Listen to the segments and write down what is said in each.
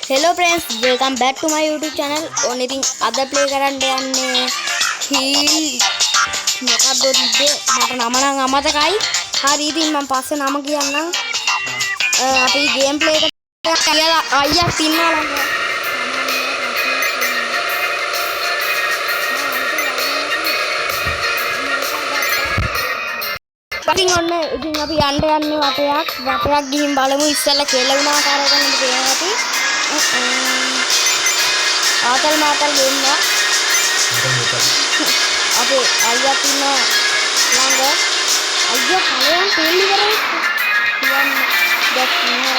Hello friends, welcome back to my YouTube channel. Only thing other play කරන්න යන්නේ heal මොකක්ද තිබ්බේ මට නම නම් අමතකයි. හරි ඉතින් මම පස්සේ නම කියන්නම්. අපි ගේම් ප්ලේ එකට කියලා අයියක් ඉන්නවා ළඟ. ඉතින් ඔන්න ඉතින් අපි යන්න යන්නේ වටයක් ගිහින් බලමු ඉස්සෙල්ලා කෙලවුන ආකාරය ගැන කියන්න අපි. ආතල් මාතල් ගේන්න අපේ අයියා ඉන්න ළඟ අයියා කලයන් තෙල් ඉවරයි කියන්නේ දැක් නෑ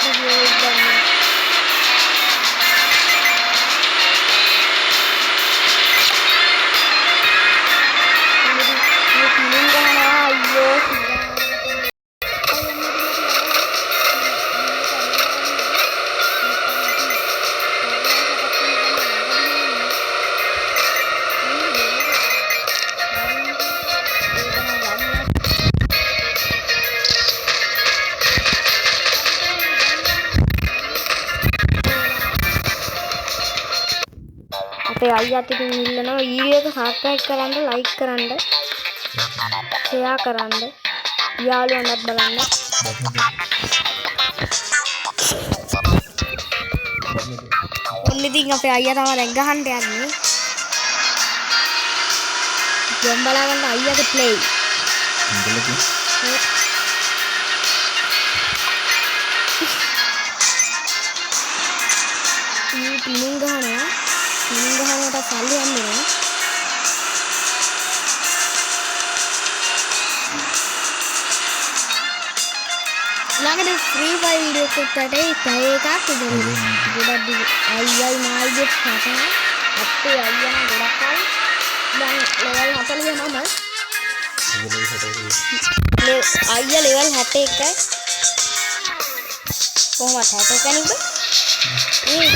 ගියේ අපේ අයියාත් ඉතින් ඉල්ලනවා වීඩියෝ එක සබ්ස්ක්‍රයිබ් කරන්න, ලයික් කරන්න, ෂෙයා කරන්න, යාළුවන්වත් බලන්න. ඔන්න ඉතින් අපේ අයියා තමයි දැන් ගහන්න යන්නේ. ගම් බලාගන්න අයියාගේ ප්ලේ. මේ පිලින් ගහනවා. Minggahnya kalian ya. Lagi di free fire video kita deh, saya kaku dari udah di ayah main kata, apa ayah ngelakuin dan level apa lagi mama? Ayah level hati kan? Oh mata hati kan itu? Ini.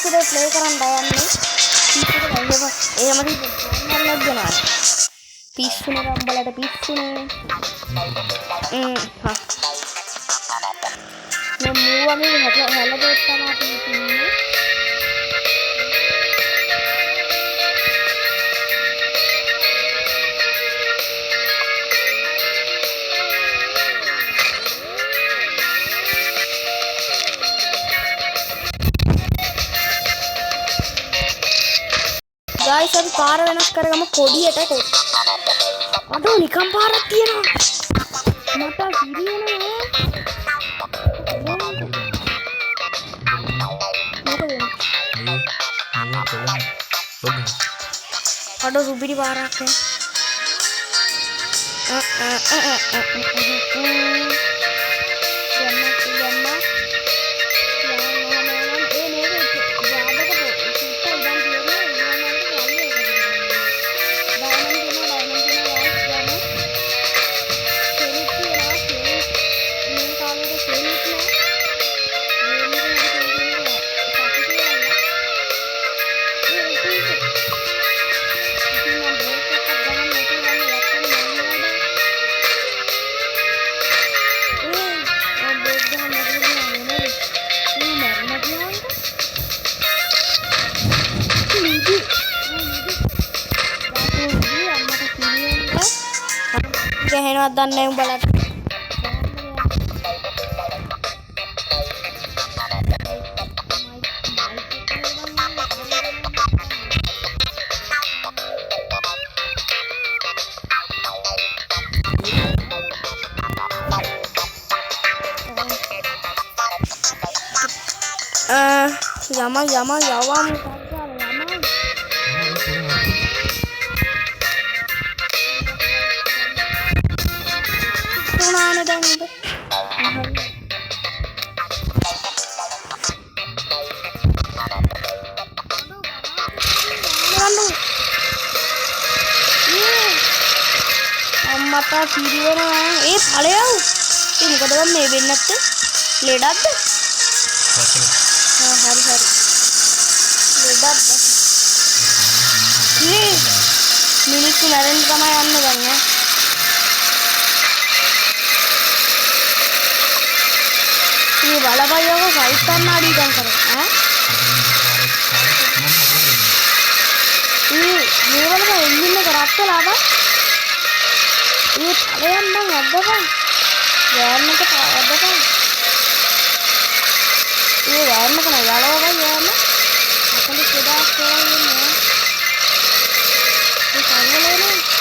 Kita play කරන්න යන්නේ ඒමදී නල්ලක් දෙනවා පිස්සුනේ රම්බලට පිස්සුනේ මේ මූවනේ හැලදොත් තමයි පිස්සුනේ guys අපි පාර වෙනස් කරගමු කොඩියට අඩෝ නිකම් පාරක් තියෙනවා මට හිරියනවා අඩෝ සුපිරි පාරක් ගහනවත් දන්නේ උඹලට යම යවම් තුනානේ දැන් ඉත අම්මතා පිරිවෙනවා ඒ ඵලයව ඒ මොකද මේ වෙන්නේ නැත්තේ ලෙඩක්ද හරි ලෙඩක්ද මේ මිනිස්සු මැරෙන්න තමයි යන්නේ දැන් ඈ මේ බලපයියව ෆයිට් කරන්න අඩියම් කරා ඈ මේ බලපන් එන්ජින් එක රත් වෙලා බා ये ඵලයන් නම් අද්දපන් වෑන් එක අද්දපන් ඒ වෑන් එක නෑ යලවවයි යෑම අපිට සුදාස් කරන්නේ ඒ කල්වලේ නේ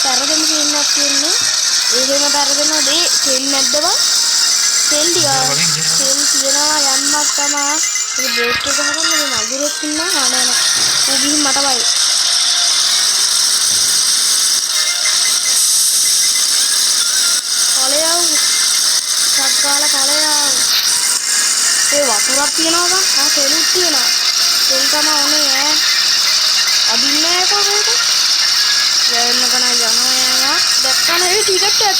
පරදෙම කියන්නත් කියන්නේ ඒකෙම පරදෙනදී තෙල් නැද්දව තෙල් තියනවා යන්නක් තමයි ඒ බ්‍රේක් එක ගහන්න මේ මගුරෙක් ඉන්නවා ආනන ඌ ගිහින් මට වයි කලයව සක්කාල කලයව ඒ වතුරක් තියනවා ආ තෙලුත් තියනවා තෙල් තමයි ඕනේ ඈ අදින්නේ කොහෙද වෑන් එක නම් යනවා දැක්කම ඒ ටිකට් එක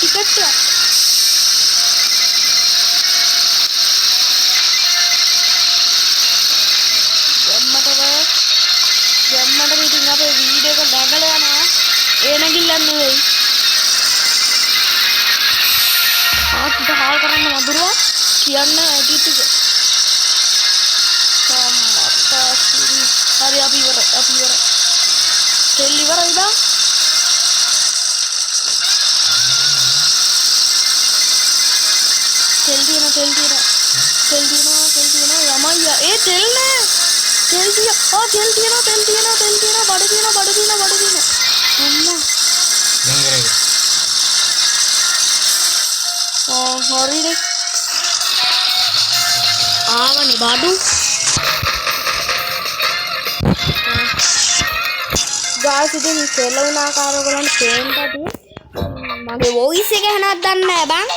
ගැම්මට පිටින් අපේ වීඩියෝ එක දැකලා යනවා ඒ නැගිල්ලක් නෙවෙයි ආත් හාල් කරන්න මදුරුවා කියන්නේ ඇටි ටික හරි අපි ඉවර තෙල් ඉවරයිද तेल दिया यमैया ए तेल ने तेल दिया बड़ दिना अम्मा हरी रे आवने बाडू गाइस ඉතින් තෙල උනාකාර ඔයගලන්ට පේන්නට ඇති මගේ වොයිස් එක එහෙනක් දන්නේ නැහැ බං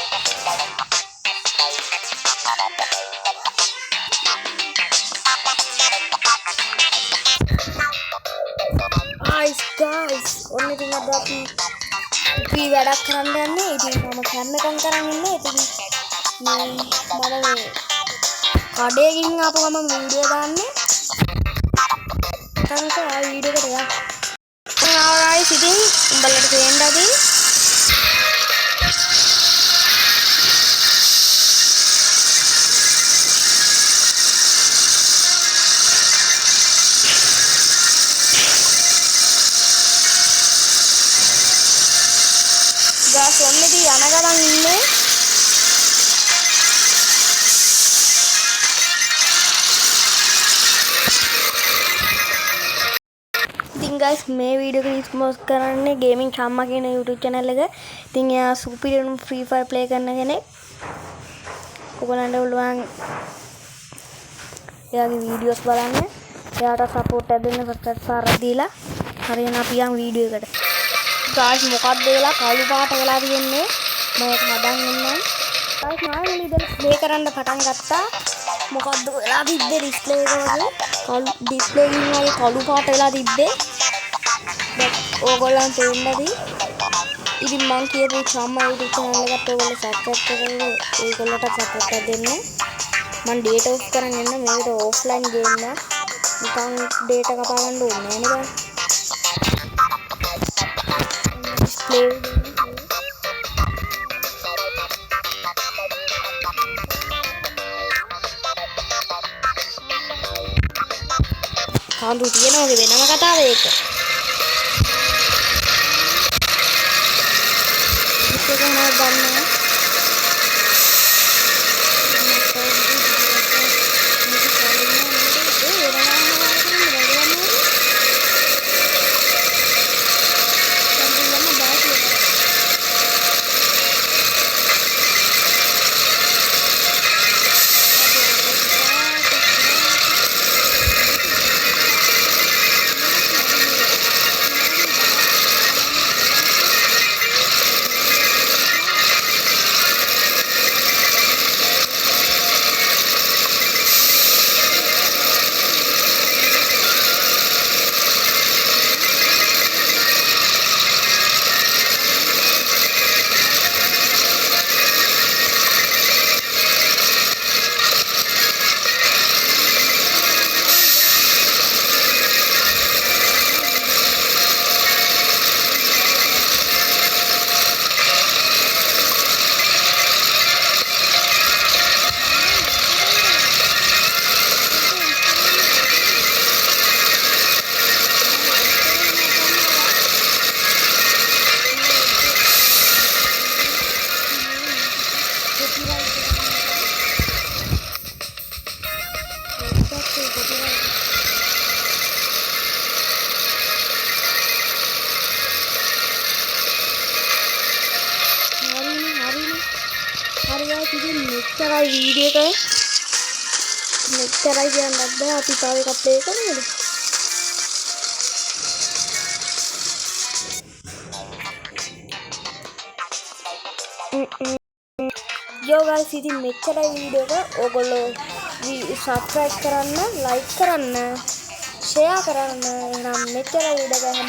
guys ඔන්න ඉතින් අද අපි වැඩක් කරන්න යන්නේ ඉතින් මම කැමරකම් කරන් ඉන්නේ ඉතින් මේ මම කඩේකින් ආපු ගමන් වීඩියෝ දාන්නේ තනක ආ වීඩියෝ එකට යන්න alright ඉතින් උඹලට තේන්න ඇති ඔන්නදී යන ගමන් ඉන්නේ ඉතින් guys මේ වීඩියෝ එක ස්පොන්සර් කරන්නේ ගේමින් චම්මා කියන YouTube channel එක. ඉතින් එයා සුපිරියර් ෆ්‍රී ෆයර් ප්ලේ කරන කෙනෙක්. ඔයගොල්ලන්ට පුළුවන් එයාගේ වීඩියෝස් බලන්න. එයාට සපෝට් එකක් දෙන්න සබ්ස්ක්‍රයිබ් දීලා හරියන අපි යන් වීඩියෝ එකට. guys මොකක්ද වෙලා කළු පාට වෙලා තියෙන්නේ මම ඒක හදන් ඉන්නම් guys මම ඉතින් ප්ලේ කරන්න පටන් ගත්තා මොකක්ද වෙලා තිබ්බේ ඩිස්ප්ලේ එක වගේ කළු ඩිස්ප්ලේ එකකින් වගේ කළු පාට වෙලා තිබ්බේ දැන් ඕගොල්ලන් තේන්නදී ඉතින් මම කියපු චම්මා YouTube channel එකට ඔයගොල්ලෝ සබ්ස්ක්‍රයිබ් කරලා ඒගොල්ලන්ට සපෝට් එකක් දෙන්න මම ඩේටා ඔෆ් කරන් යන්න මේකට ඔෆ්ලයින් ගේම් එක නිකන් ඩේටා කපා ගන්න ඕනේ නෑනේ බං play කාන්දු තියෙනවා වෙනම කතාවක් ඒක එක නෑ ගන්නවා. මෙච්චරයි වීඩියෝ එක මෙච්චරයි කියන්නත් බෑ අපි තව එකක් ප්ලේ කරමුද යෝ ගයිස් ඉතින් මෙච්චරයි වීඩියෝ එක ඕගොල්ලෝ සබ්ස්ක්‍රයිබ් කරන්න ලයික් කරන්න ෂෙයා කරන්න එහෙනම් මෙච්චරයි වීඩියෝ එක